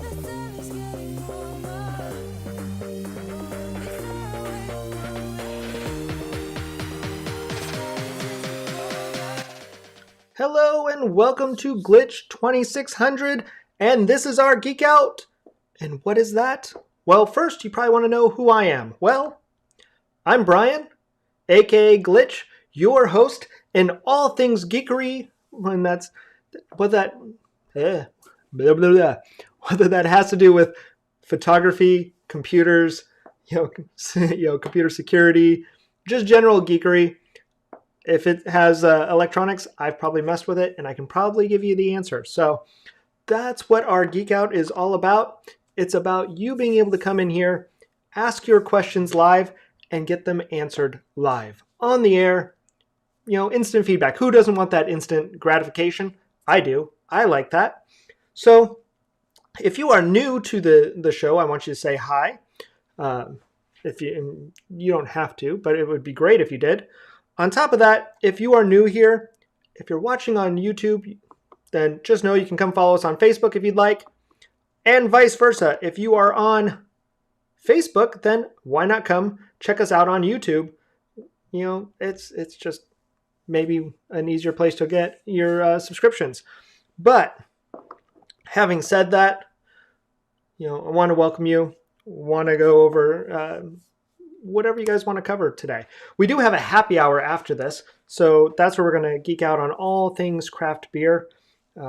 Hello and welcome to Glitch 2600, and this is our Geek Out. And what is that? Well, first you probably want to know who I am. Well, I'm Brian, aka Glitch, your host in all things geekery. When that's what that blah, blah, blah, whether that has to do with photography, computers, computer security, just general geekery. If it has electronics, I've probably messed with it, and I can probably give you the answer. So that's what our Geek Out is all about. It's about you being able to come in here, ask your questions live, and get them answered live on the air. Instant feedback. Who doesn't want that instant gratification? I do. I like that. So if you are new to the show, I want you to say hi. If you don't have to, but it would be great if you did. On top of that, if you are new here, if you're watching on YouTube, then just know you can come follow us on Facebook if you'd like, and vice versa. If you are on Facebook, then why not come check us out on YouTube? It's just maybe an easier place to get your subscriptions. But having said that, I want to welcome you. Want to go over whatever you guys want to cover today. We do have a happy hour after this, so that's where we're going to geek out on all things craft beer.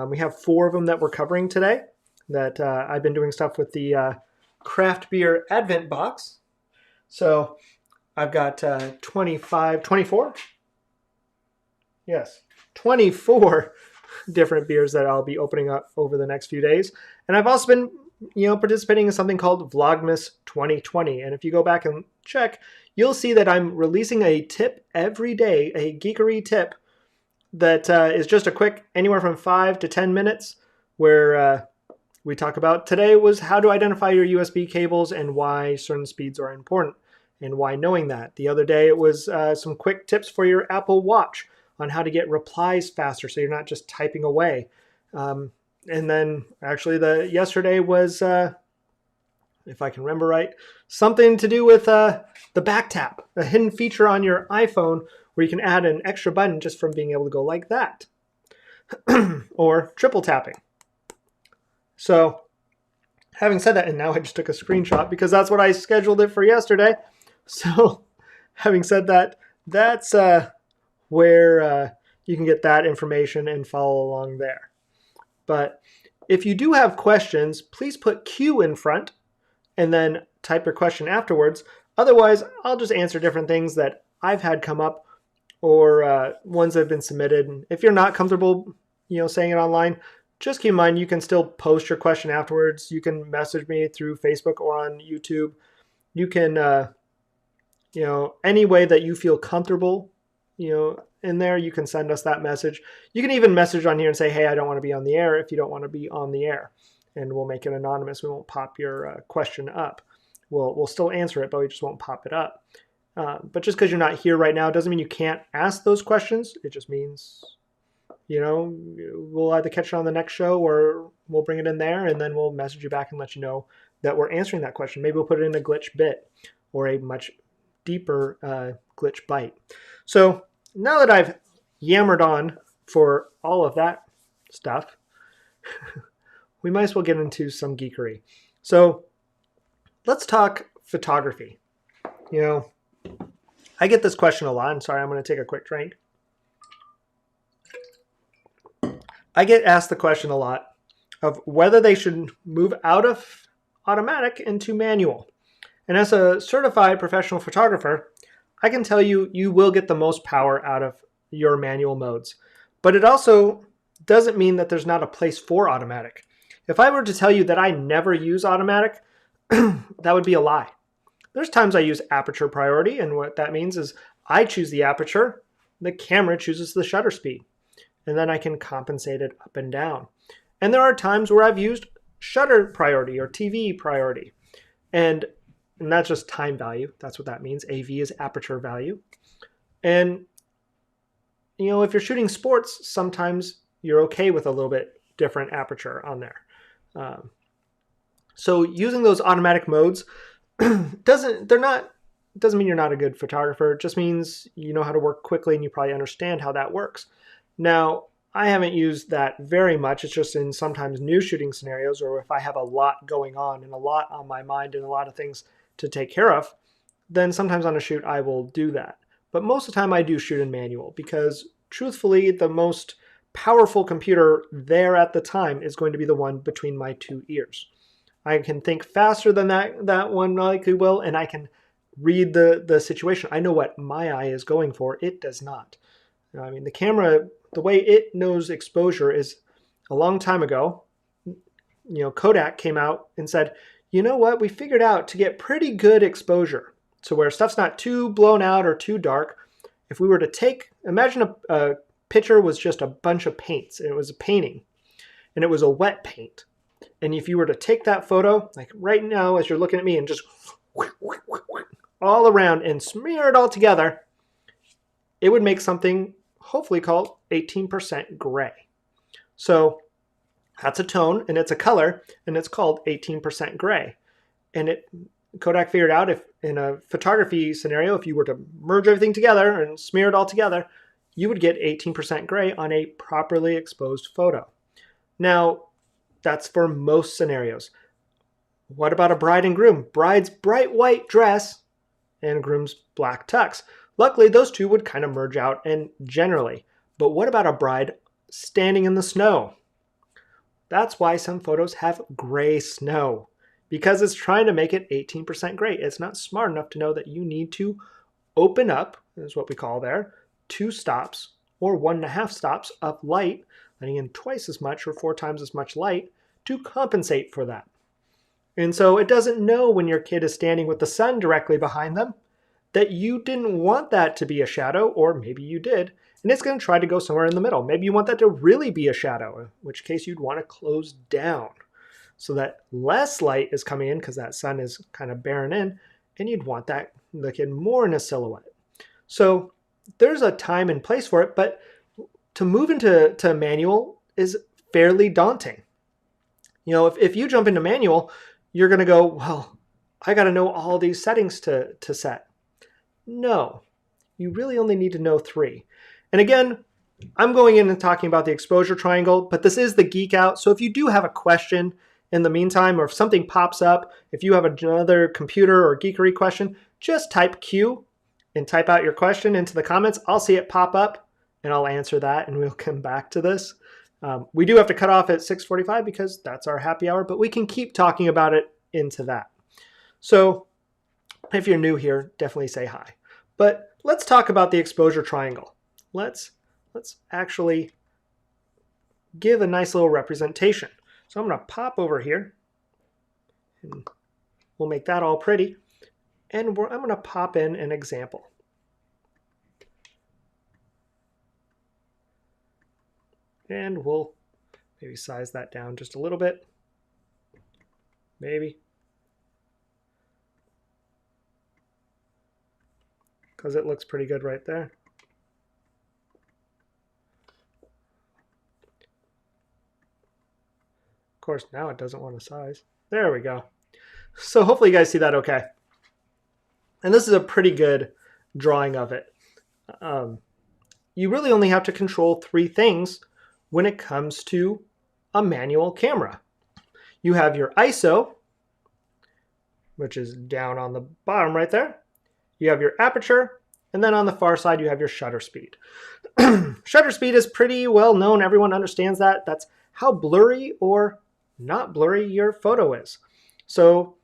We have 4 of them that we're covering today. That I've been doing stuff with the craft beer advent box. So I've got 24? Yes, 24 different beers that I'll be opening up over the next few days. And I've also been participating in something called Vlogmas 2020. And if you go back and check, you'll see that I'm releasing a tip every day, a geekery tip that is just a quick, anywhere from 5 to 10 minutes, where we talk about today was how to identify your USB cables and why certain speeds are important and why knowing that. The other day it was some quick tips for your Apple Watch on how to get replies faster so you're not just typing away. And then actually yesterday was, if I can remember right, something to do with the back tap, a hidden feature on your iPhone where you can add an extra button just from being able to go like that. Or triple tapping. So having said that, and now I just took a screenshot because that's what I scheduled it for yesterday. So having said that, that's where you can get that information and follow along there. But if you do have questions, please put Q in front and then type your question afterwards. Otherwise, I'll just answer different things that I've had come up or ones that have been submitted. If you're not comfortable, saying it online, just keep in mind you can still post your question afterwards. You can message me through Facebook or on YouTube. You can, any way that you feel comfortable, in there, you can send us that message. You can even message on here and say, hey, I don't want to be on the air if you don't want to be on the air. And we'll make it anonymous. We won't pop your question up. We'll still answer it, but we just won't pop it up. But just because you're not here right now doesn't mean you can't ask those questions. It just means, we'll either catch it on the next show or we'll bring it in there and then we'll message you back and let you know that we're answering that question. Maybe we'll put it in a glitch bit or a much deeper glitch bite. So now that I've yammered on for all of that stuff, we might as well get into some geekery. So let's talk photography. I get this question a lot. I'm sorry, I'm going to take a quick drink. I get asked the question a lot of whether they should move out of automatic into manual. And as a certified professional photographer, I can tell you, you will get the most power out of your manual modes. But it also doesn't mean that there's not a place for automatic. If I were to tell you that I never use automatic, that would be a lie. There's times I use aperture priority, and what that means is I choose the aperture, the camera chooses the shutter speed, and then I can compensate it up and down. And there are times where I've used shutter priority or TV priority. And that's just time value. That's what that means. AV is aperture value. And, if you're shooting sports, sometimes you're okay with a little bit different aperture on there. So using those automatic modes doesn't mean you're not a good photographer. It just means you know how to work quickly and you probably understand how that works. Now, I haven't used that very much. It's just in sometimes new shooting scenarios, or if I have a lot going on and a lot on my mind and a lot of things to take care of, then sometimes on a shoot I will do that. But most of the time I do shoot in manual because truthfully the most powerful computer there at the time is going to be the one between my two ears. I can think faster than that one likely will, and I can read the situation. I know what my eye is going for. It does not. I mean, the camera, the way it knows exposure is a long time ago. Kodak came out and said, you know what, we figured out to get pretty good exposure. So where stuff's not too blown out or too dark, if we were to imagine a picture was just a bunch of paints, and it was a painting, and it was a wet paint. And if you were to take that photo, like right now as you're looking at me, and just all around and smear it all together, it would make something hopefully called 18% gray. So that's a tone and it's a color, and it's called 18% gray. And Kodak figured out if in a photography scenario, if you were to merge everything together and smear it all together, you would get 18% gray on a properly exposed photo. Now, that's for most scenarios. What about a bride and groom? Bride's bright white dress and groom's black tux. Luckily, those two would kind of merge out and generally. But what about a bride standing in the snow? That's why some photos have gray snow, because it's trying to make it 18% gray. It's not smart enough to know that you need to open up, is what we call there, 2 stops or 1.5 stops of light, letting in twice as much or 4 times as much light to compensate for that. And so it doesn't know when your kid is standing with the sun directly behind them that you didn't want that to be a shadow, or maybe you did, and it's going to try to go somewhere in the middle. Maybe you want that to really be a shadow, in which case you'd want to close down so that less light is coming in because that sun is kind of bearing in, and you'd want that the kid more in a silhouette. So there's a time and place for it, but to move into manual is fairly daunting. If you jump into manual, you're going to go, well, I got to know all these settings to set. No, you really only need to know 3. And again, I'm going in and talking about the exposure triangle, but this is the Geek Out. So if you do have a question in the meantime, or if something pops up, if you have another computer or geekery question, just type Q and type out your question into the comments. I'll see it pop up and I'll answer that, and we'll come back to this. We do have to cut off at 6:45 because that's our happy hour, but we can keep talking about it into that. So if you're new here, definitely say hi. But let's talk about the exposure triangle. Let's actually give a nice little representation. So I'm going to pop over here, and we'll make that all pretty. And I'm going to pop in an example. And we'll maybe size that down just a little bit. Maybe. Because it looks pretty good right there. Of course, now it doesn't want to size. There we go. So hopefully you guys see that okay. And this is a pretty good drawing of it. You really only have to control 3 things when it comes to a manual camera. You have your ISO, which is down on the bottom right there. You have your aperture, and then on the far side you have your shutter speed. Shutter speed is pretty well known. Everyone understands that. That's how blurry or not blurry your photo is. So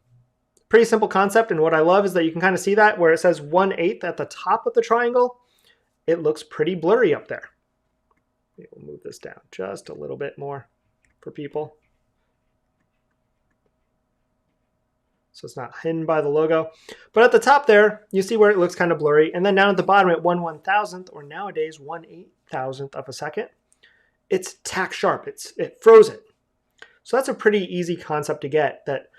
pretty simple concept, and what I love is that you can kind of see that where it says 1/8 at the top of the triangle, it looks pretty blurry up there. We'll move this down just a little bit more for people, so it's not hidden by the logo. But at the top there, you see where it looks kind of blurry, and then down at the bottom at 1/1000th, or nowadays 1/8000th of a second, it's tack sharp. It froze it. So that's a pretty easy concept to get, that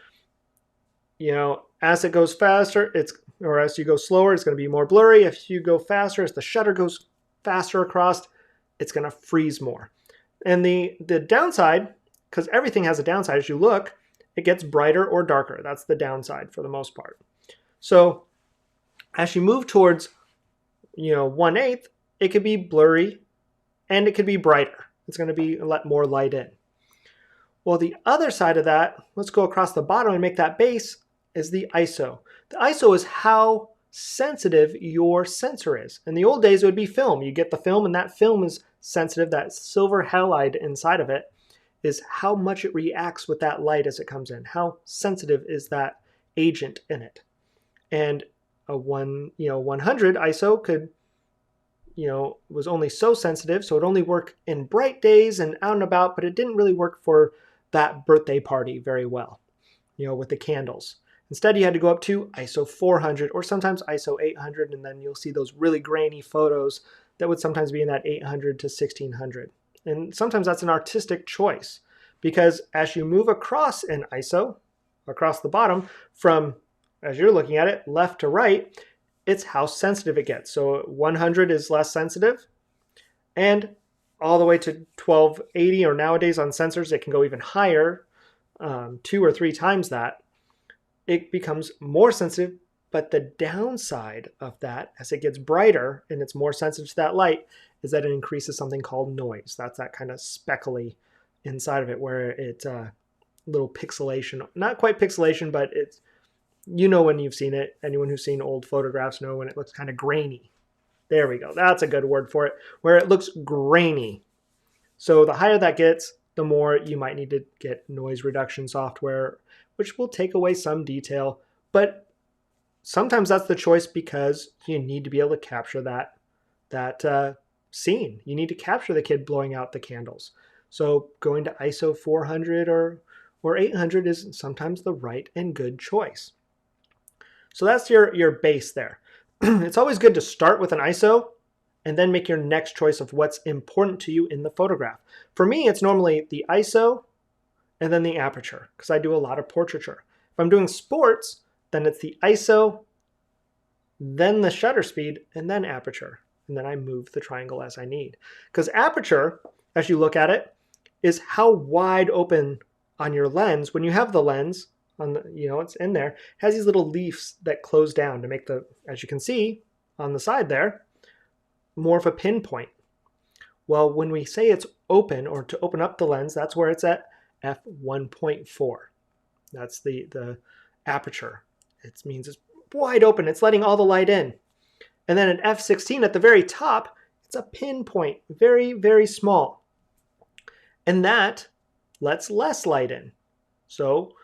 as it goes faster, or as you go slower, it's going to be more blurry. If you go faster, as the shutter goes faster across, it's going to freeze more. And the downside, because everything has a downside as you look, it gets brighter or darker. That's the downside for the most part. So as you move towards, 1/8, it could be blurry and it could be brighter. It's going to be let more light in. Well, the other side of that, let's go across the bottom and make that base, is the ISO. The ISO is how sensitive your sensor is. In the old days, it would be film. You get the film, and that film is sensitive. That silver halide inside of it is how much it reacts with that light as it comes in. How sensitive is that agent in it? And a 100 ISO could, was only so sensitive, so it only worked in bright days and out and about, but it didn't really work for that birthday party very well, with the candles. Instead, you had to go up to ISO 400 or sometimes ISO 800, and then you'll see those really grainy photos that would sometimes be in that 800 to 1600. And sometimes that's an artistic choice because as you move across an ISO, across the bottom, from, as you're looking at it, left to right, it's how sensitive it gets. So 100 is less sensitive, and all the way to 1280, or nowadays on sensors, it can go even higher, 2 or 3 times that. It becomes more sensitive, but the downside of that, as it gets brighter and it's more sensitive to that light, is that it increases something called noise. That's that kind of speckly inside of it where it's a little pixelation. Not quite pixelation, but it's, when you've seen it. Anyone who's seen old photographs know when it looks kind of grainy. There we go. That's a good word for it, where it looks grainy. So the higher that gets, the more you might need to get noise reduction software, which will take away some detail. But sometimes that's the choice because you need to be able to capture that scene. You need to capture the kid blowing out the candles. So going to ISO 400 or 800 is sometimes the right and good choice. So that's your base there. It's always good to start with an ISO and then make your next choice of what's important to you in the photograph. For me, it's normally the ISO and then the aperture because I do a lot of portraiture. If I'm doing sports, then it's the ISO, then the shutter speed, and then aperture. And then I move the triangle as I need. Because aperture, as you look at it, is how wide open on your lens. When you have the lens, on the, it's in there, it has these little leaves that close down to make the, as you can see on the side there, more of a pinpoint. Well, when we say it's open or to open up the lens, that's where it's at f1.4. That's the aperture. It means it's wide open. It's letting all the light in. And then at f16 at the very top, it's a pinpoint, very, very small. And that lets less light in. So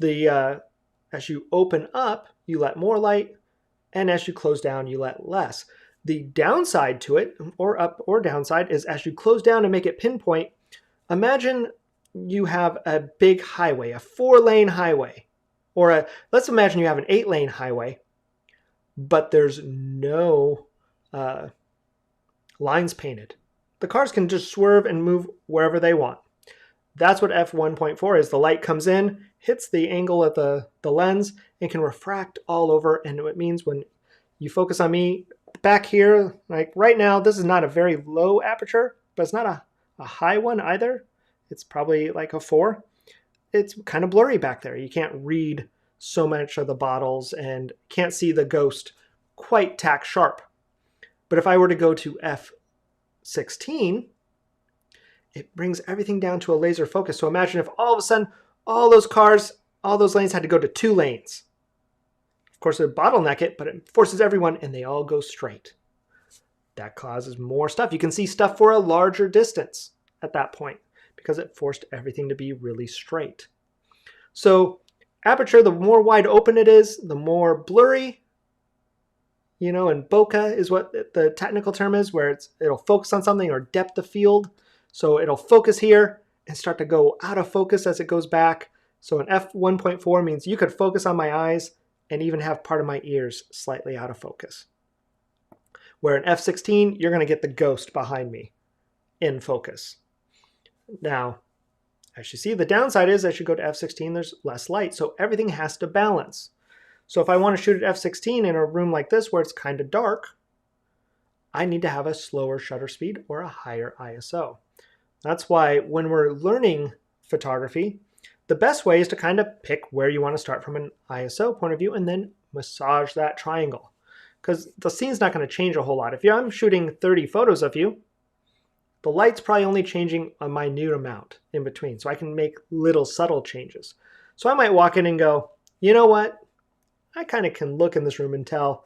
as you open up, you let more light, and as you close down, you let less. The downside to it, or up or downside, is as you close down and make it pinpoint, imagine you have a big highway, a 4-lane highway, or let's imagine you have an 8-lane highway, but there's no lines painted. The cars can just swerve and move wherever they want. That's what f1.4 is. The light comes in, hits the angle at the lens, and can refract all over. And it means when you focus on me back here, like right now, this is not a very low aperture, but it's not a high one either. It's probably like a 4. It's kind of blurry back there. You can't read so much of the bottles and can't see the ghost quite tack sharp. But if I were to go to f16, it brings everything down to a laser focus. So imagine if all of a sudden, all those cars, all those lanes had to go to 2 lanes. Of course, it would bottleneck it, but it forces everyone and they all go straight. That causes more stuff. You can see stuff for a larger distance at that point because it forced everything to be really straight. So aperture, the more wide open it is, the more blurry, and bokeh is what the technical term is, where it'll focus on something, or depth of field. So it'll focus here and start to go out of focus as it goes back. So an f1.4 means you could focus on my eyes and even have part of my ears slightly out of focus. Where in f16, you're going to get the ghost behind me in focus. Now, as you see, the downside is as you go to f16, there's less light. So everything has to balance. So if I want to shoot at f16 in a room like this where it's kind of dark, I need to have a slower shutter speed or a higher ISO. That's why when we're learning photography, the best way is to kind of pick where you want to start from an ISO point of view and then massage that triangle. Because the scene's not going to change a whole lot. If I'm shooting 30 photos of you, the light's probably only changing a minute amount in between. So I can make little subtle changes. So I might walk in and go, you know what? I kind of can look in this room and tell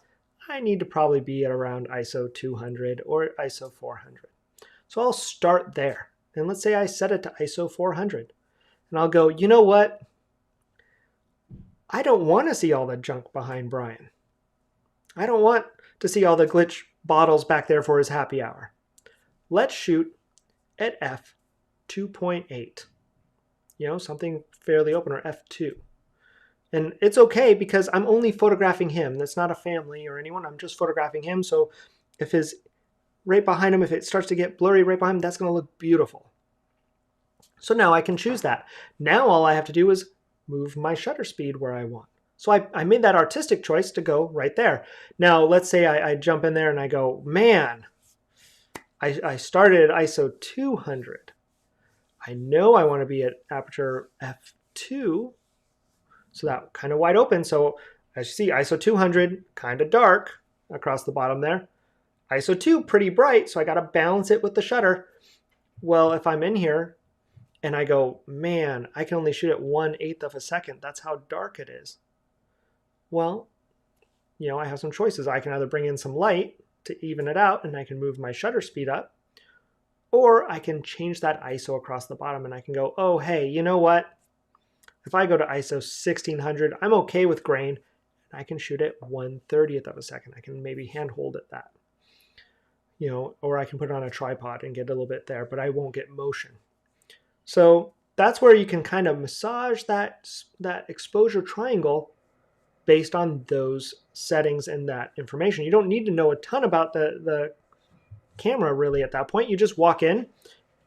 I need to probably be at around ISO 200 or ISO 400. So I'll start there. And let's say I set it to ISO 400. And I'll go, you know what? I don't want to see all the junk behind Brian. I don't want to see all the glitch bottles back there for his happy hour. Let's shoot at f2.8. Something fairly open, or f2. And it's okay because I'm only photographing him. That's not a family or anyone. I'm just photographing him. So if his right behind him, if it starts to get blurry right behind him, that's going to look beautiful. So now I can choose that. Now all I have to do is move my shutter speed where I want. So I made that artistic choice to go right there. Now let's say I jump in there and I go, man, I started at ISO 200. I know I want to be at aperture f2. So that kind of wide open. So as you see, ISO 200, kind of dark across the bottom there. ISO 2, pretty bright, so I got to balance it with the shutter. Well, if I'm in here and I go, man, I can only shoot at 1/8 of a second. That's how dark it is. Well, I have some choices. I can either bring in some light to even it out and I can move my shutter speed up, or I can change that ISO across the bottom and I can go, oh, hey, you know what? If I go to ISO 1600, I'm okay with grain. I can shoot at 1/30th of a second. I can maybe hand hold at that. Or I can put it on a tripod and get a little bit there, but I won't get motion. So that's where you can kind of massage that exposure triangle based on those settings and that information. You don't need to know a ton about the camera really at that point. You just walk in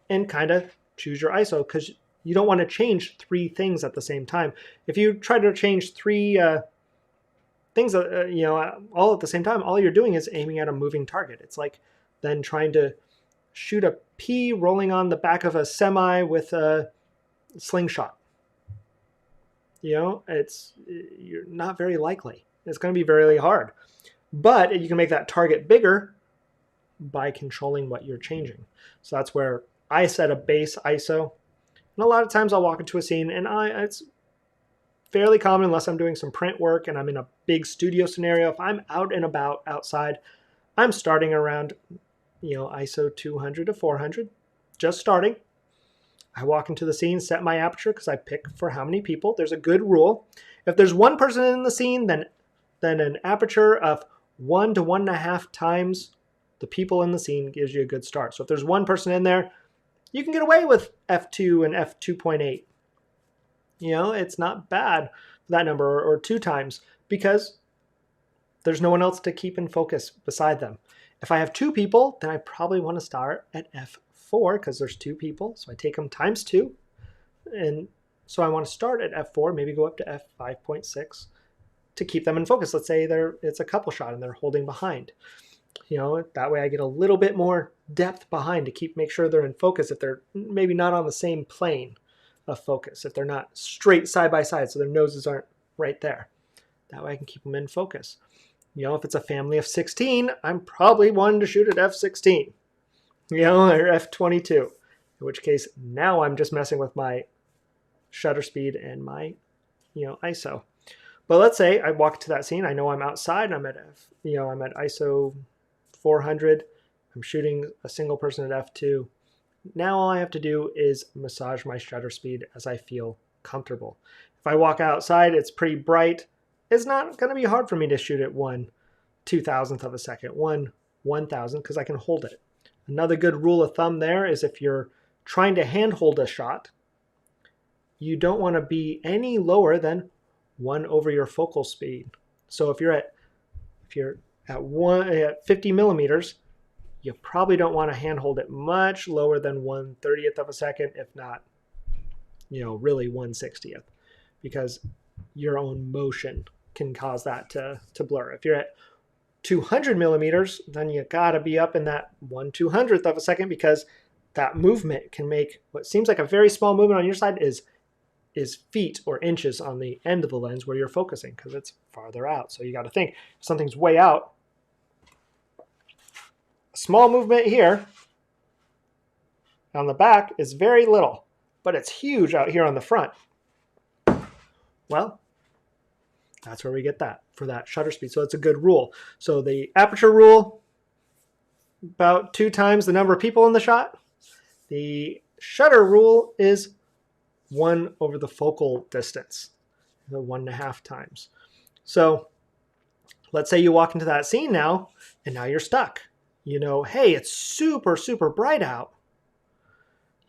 and kind of choose your ISO, because you don't want to change 3 things at the same time. If you try to change 3 things, all at the same time, all you're doing is aiming at a moving target. It's like then trying to shoot a pea rolling on the back of a semi with a slingshot. You're not very likely. It's going to be very hard. But you can make that target bigger by controlling what you're changing. So that's where I set a base ISO. And a lot of times I'll walk into a scene and it's fairly common unless I'm doing some print work and I'm in a big studio scenario. If I'm out and about outside, I'm starting around, ISO 200 to 400, just starting. I walk into the scene, set my aperture because I pick for how many people. There's a good rule. If there's one person in the scene, then an aperture of 1 to 1.5 times the people in the scene gives you a good start. So if there's one person in there, you can get away with f2 and f2.8. It's not bad for that number, or 2 times, because there's no one else to keep in focus beside them. If I have 2 people, then I probably want to start at f4 because there's 2 people. So I take them times 2. And so I want to start at f4, maybe go up to f5.6 to keep them in focus. Let's say it's a couple shot and they're holding behind. That way I get a little bit more depth behind to make sure they're in focus if they're maybe not on the same plane of focus, if they're not straight side by side, so their noses aren't right there. That way I can keep them in focus. If it's a family of 16, I'm probably wanting to shoot at f16, or f22, in which case now I'm just messing with my shutter speed and my, ISO. But let's say I walk to that scene, I know I'm outside, I'm at I'm at ISO 400, I'm shooting a single person at f2. Now all I have to do is massage my shutter speed as I feel comfortable. If I walk outside, it's pretty bright. It's not going to be hard for me to shoot at 1/2000th of a second, 1/1000, because I can hold it. Another good rule of thumb there is if you're trying to hand hold a shot, you don't want to be any lower than 1 over your focal speed. So if you're at 50 millimeters, you probably don't want to hand hold it much lower than 1/30th of a second, if not, really 1/60th, because your own motion can cause that to blur. If you're at 200 millimeters, then you gotta be up in that 1/200th of a second, because that movement can make what seems like a very small movement on your side is is feet or inches on the end of the lens where you're focusing because it's farther out. So you got to think if something's way out, a small movement here on the back is very little, but it's huge out here on the front. Well, that's where we get that for that shutter speed. So it's a good rule. So the aperture rule, about 2 times the number of people in the shot. The shutter rule is 1 over the focal distance, the 1.5 times. So let's say you walk into that scene now, and now you're stuck. You know, hey, it's super, super bright out.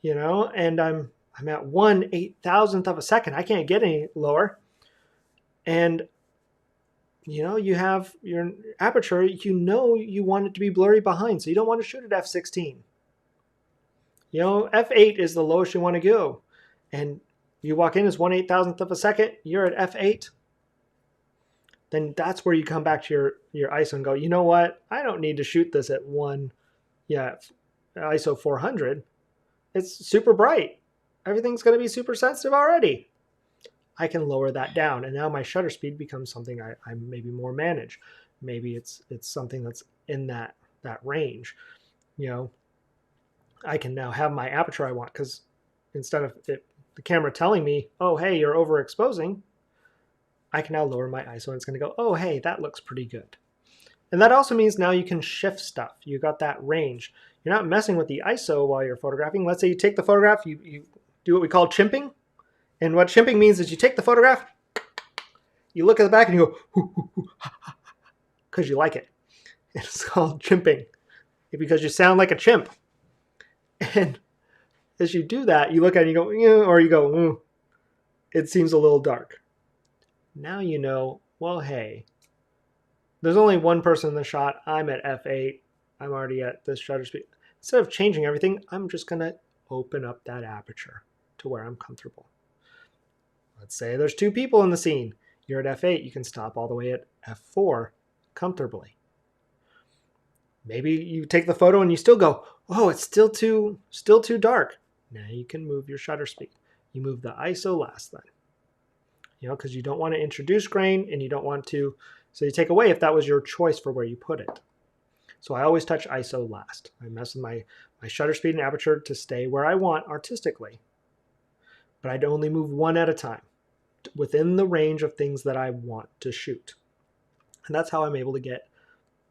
You know, and I'm at 1/8,000th of a second. I can't get any lower. And you know, you have your aperture, you know you want it to be blurry behind, so you don't want to shoot at f/16. You know, f/8 is the lowest you want to go. And you walk in as 1/8,000th of a second, you're at f/8. Then that's where you come back to your ISO and go, you know what? I don't need to shoot this at ISO 400. It's super bright. Everything's going to be super sensitive already. I can lower that down, and now my shutter speed becomes something I maybe more manage. Maybe it's something that's in that range. You know, I can now have my aperture I want, because instead of the camera telling me, oh, hey, you're overexposing, I can now lower my ISO, and it's going to go, oh, hey, that looks pretty good. And that also means now you can shift stuff. You got that range. You're not messing with the ISO while you're photographing. Let's say you take the photograph, you do what we call chimping. And what chimping means is you take the photograph, you look at the back and you go, because you like it. It's called chimping, because you sound like a chimp. And as you do that, you look at it and you go, yeah, or you go, it seems a little dark. Now you know, well, hey, there's only one person in the shot. I'm at f/8. I'm already at this shutter speed. Instead of changing everything, I'm just going to open up that aperture to where I'm comfortable. Let's say there's 2 people in the scene. You're at f/8. You can stop all the way at f/4 comfortably. Maybe you take the photo and you still go, oh, it's still too dark. Now you can move your shutter speed. You move the ISO last then. You know, because you don't want to introduce grain and you don't want to, so you take away if that was your choice for where you put it. So I always touch ISO last. I mess with my shutter speed and aperture to stay where I want artistically. But I'd only move 1 at a time within the range of things that I want to shoot. And that's how I'm able to get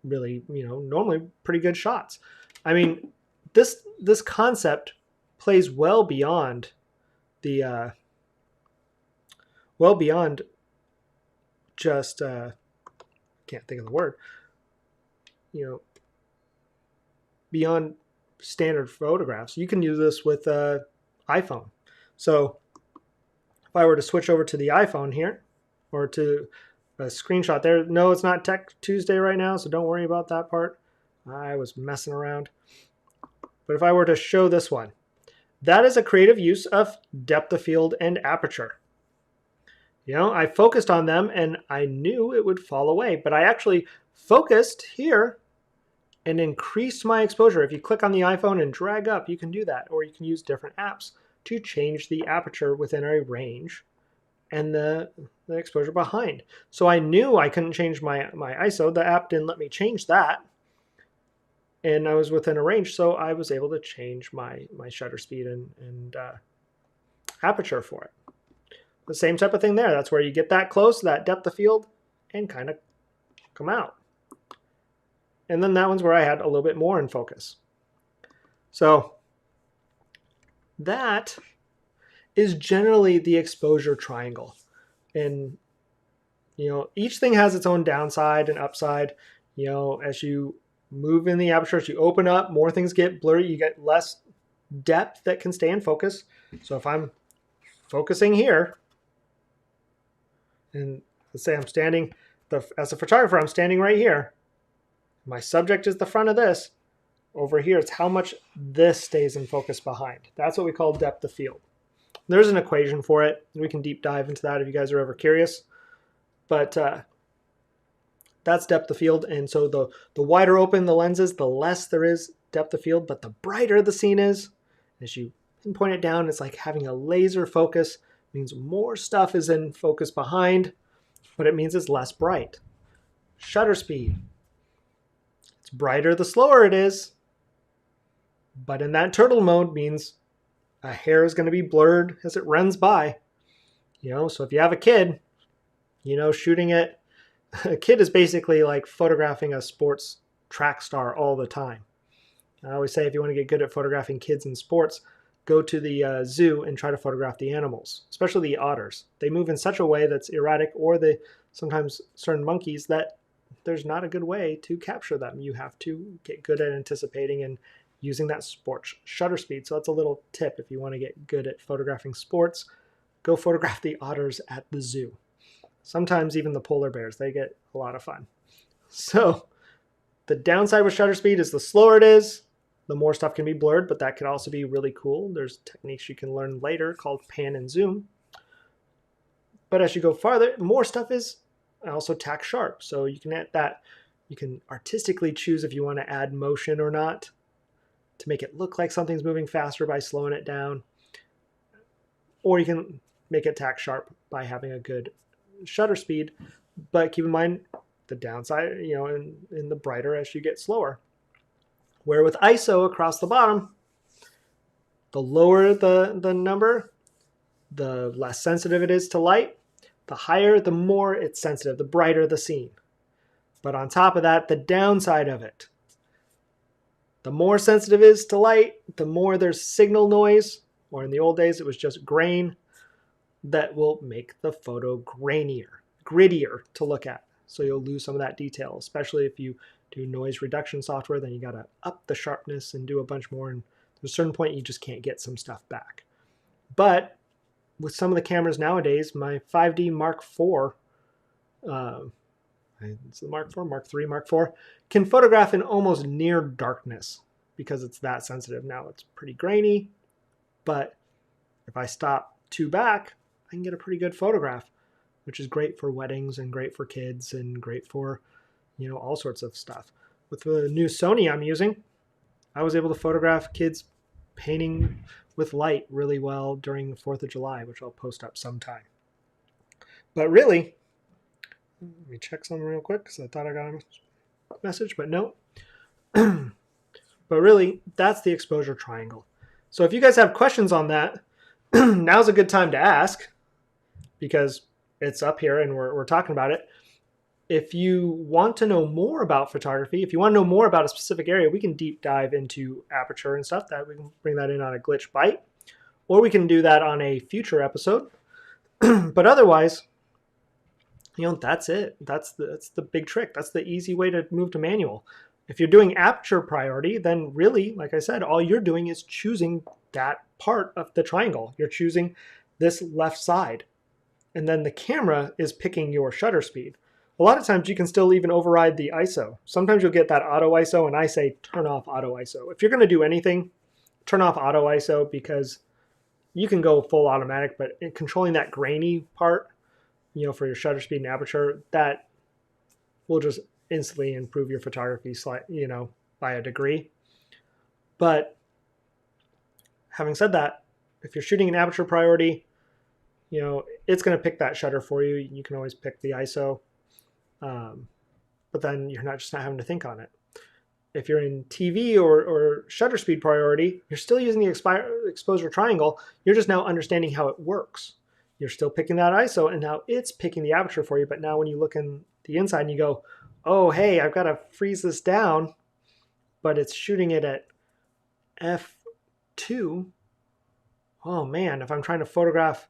really, you know, normally pretty good shots. I mean, this concept plays well beyond the just can't think of the word, you know, beyond standard photographs. You can use this with iPhone. So if I were to switch over to the iPhone here, or to a screenshot there, no, it's not Tech Tuesday right now, so don't worry about that part. I was messing around. But if I were to show this one, that is a creative use of depth of field and aperture. You know, I focused on them and I knew it would fall away, but I actually focused here and increased my exposure. If you click on the iPhone and drag up, you can do that, or you can use different apps to change the aperture within a range and the exposure behind. So I knew I couldn't change my ISO. The app didn't let me change that. And I was within a range, so I was able to change my shutter speed and aperture for it. The same type of thing there. That's where you get that close, that depth of field, and kind of come out. And then that one's where I had a little bit more in focus. So that is generally the exposure triangle. And, you know, each thing has its own downside and upside. You know, as you move in the aperture, as you open up, more things get blurry. You get less depth that can stay in focus. So if I'm focusing here, and let's say I'm standing, as a photographer, I'm standing right here. My subject is the front of this. Over here, it's how much this stays in focus behind. That's what we call depth of field. There's an equation for it. We can deep dive into that if you guys are ever curious. But that's depth of field. And so the wider open the lens is, the less there is depth of field, but the brighter the scene is. As you pinpoint it down, it's like having a laser focus, means more stuff is in focus behind, but it means it's less bright. Shutter speed. It's brighter the slower it is, but in that turtle mode means a hair is going to be blurred as it runs by. So if you have a kid, shooting it, a kid is basically like photographing a sports track star all the time. I always say if you want to get good at photographing kids in sports, go to the zoo and try to photograph the animals, especially the otters. They move in such a way that's erratic, or sometimes certain monkeys, that there's not a good way to capture them. You have to get good at anticipating and using that sports shutter speed. So that's a little tip if you want to get good at photographing sports. Go photograph the otters at the zoo. Sometimes even the polar bears, they get a lot of fun. So the downside with shutter speed is the slower it is, the more stuff can be blurred, but that could also be really cool. There's techniques you can learn later called pan and zoom. But as you go farther, more stuff is also tack sharp. So you can add that. You can artistically choose if you want to add motion or not to make it look like something's moving faster by slowing it down. Or you can make it tack sharp by having a good shutter speed. But keep in mind the downside, in the brighter as you get slower. Where with ISO across the bottom, the lower the number, the less sensitive it is to light. The higher, the more it's sensitive, the brighter the scene. But on top of that, the downside of it, the more sensitive it is to light, the more there's signal noise, or in the old days, it was just grain, that will make the photo grainier, grittier to look at. So you'll lose some of that detail, especially if you do noise reduction software, then you got to up the sharpness and do a bunch more. And to a certain point, you just can't get some stuff back. But with some of the cameras nowadays, my 5D Mark IV, it's the Mark IV, Mark III, Mark IV, can photograph in almost near darkness because it's that sensitive. Now it's pretty grainy, but if I stop two back, I can get a pretty good photograph, which is great for weddings and great for kids and great for, all sorts of stuff. With the new Sony I'm using, I was able to photograph kids painting with light really well during the 4th of July, which I'll post up sometime. But really, let me check something real quick because I thought I got a message, but no. But really, that's the exposure triangle. So if you guys have questions on that, now's a good time to ask because it's up here and we're talking about it. If you want to know more about photography, if you want to know more about a specific area, we can deep dive into aperture and stuff. That we can bring that in on a Glitch Bite, or we can do that on a future episode. But otherwise, that's it. That's the big trick. That's the easy way to move to manual. If you're doing aperture priority, then really, like I said, all you're doing is choosing that part of the triangle. You're choosing this left side, and then the camera is picking your shutter speed. A lot of times you can still even override the ISO. Sometimes you'll get that auto ISO, and I say turn off auto ISO. If you're going to do anything, turn off auto ISO because you can go full automatic, but in controlling that grainy part, for your shutter speed and aperture, that will just instantly improve your photography, by a degree. But having said that, if you're shooting an aperture priority, it's going to pick that shutter for you. You can always pick the ISO. But then you're not having to think on it. If you're in TV or shutter speed priority, you're still using the exposure triangle. You're just now understanding how it works. You're still picking that ISO, and now it's picking the aperture for you. But now when you look in the inside and you go, oh, hey, I've got to freeze this down, but it's shooting it at f2. Oh, man, if I'm trying to photograph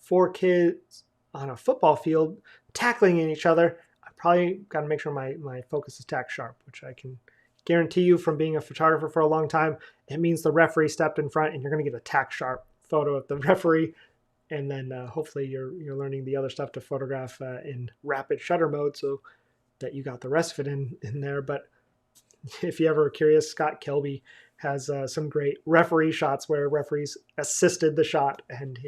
4 kids on a football field tackling in each other, probably got to make sure my focus is tack sharp, which I can guarantee you from being a photographer for a long time, it means the referee stepped in front and you're going to get a tack sharp photo of the referee. And then hopefully you're learning the other stuff to photograph in rapid shutter mode so that you got the rest of it in there. But if you ever are curious, Scott Kelby has some great referee shots where referees assisted the shot, and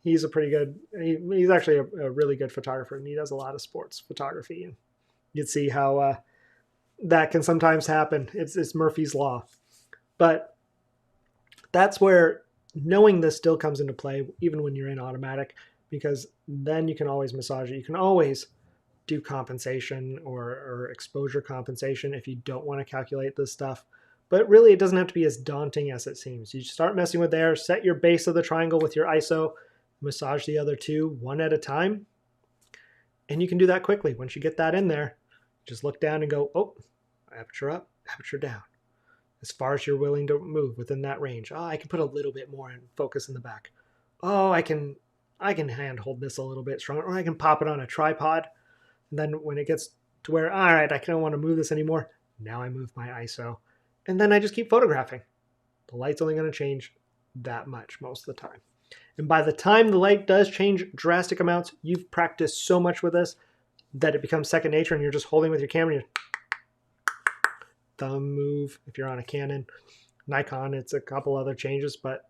he's a pretty good, he's actually a really good photographer, and he does a lot of sports photography. And you'd see how that can sometimes happen. It's Murphy's Law. But that's where knowing this still comes into play even when you're in automatic, because then you can always massage it. You can always do compensation or exposure compensation if you don't want to calculate this stuff. But really, it doesn't have to be as daunting as it seems. You start messing with there, set your base of the triangle with your ISO, massage the other two one at a time, and you can do that quickly. Once you get that in there, just look down and go, oh, aperture up, aperture down, as far as you're willing to move within that range. Oh, I can put a little bit more and focus in the back. Oh, I can hand hold this a little bit stronger, or I can pop it on a tripod. And then when it gets to where, all right, I don't want to move this anymore, now I move my ISO. And then I just keep photographing. The light's only going to change that much most of the time. And by the time the light does change drastic amounts, you've practiced so much with this that it becomes second nature, and you're just holding with your camera. Your thumb move if you're on a Canon. Nikon, it's a couple other changes, but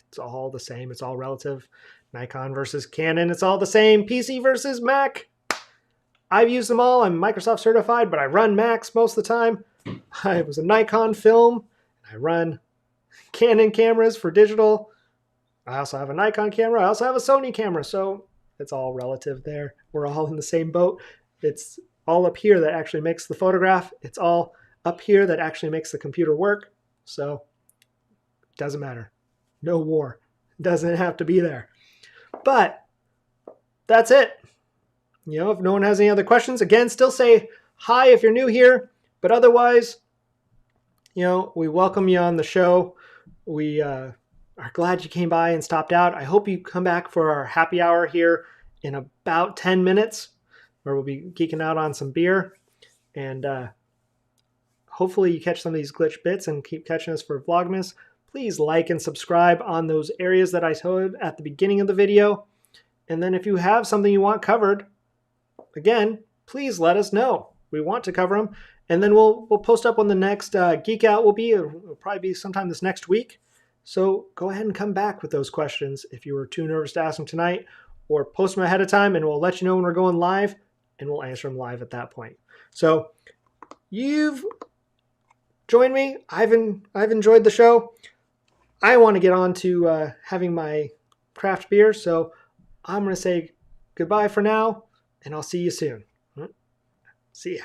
it's all the same. It's all relative. Nikon versus Canon, it's all the same. PC versus Mac. I've used them all. I'm Microsoft certified, but I run Macs most of the time. I was a Nikon film. I run Canon cameras for digital. I also have a Nikon camera. I also have a Sony camera. So it's all relative there. We're all in the same boat. It's all up here that actually makes the photograph. It's all up here that actually makes the computer work. So it doesn't matter. No war. It doesn't have to be there. But that's it. If no one has any other questions, again, still say hi if you're new here. But otherwise, we welcome you on the show. We are glad you came by and stopped out. I hope you come back for our happy hour here in about 10 minutes, where we'll be geeking out on some beer. And hopefully you catch some of these glitch bits and keep catching us for Vlogmas. Please like and subscribe on those areas that I told at the beginning of the video. And then if you have something you want covered, again, please let us know. We want to cover them. And then we'll post up when the next Geek Out will be. It'll probably be sometime this next week. So go ahead and come back with those questions if you were too nervous to ask them tonight, or post them ahead of time and we'll let you know when we're going live, and we'll answer them live at that point. So you've joined me. I've enjoyed the show. I want to get on to having my craft beer. So I'm going to say goodbye for now, and I'll see you soon. See ya.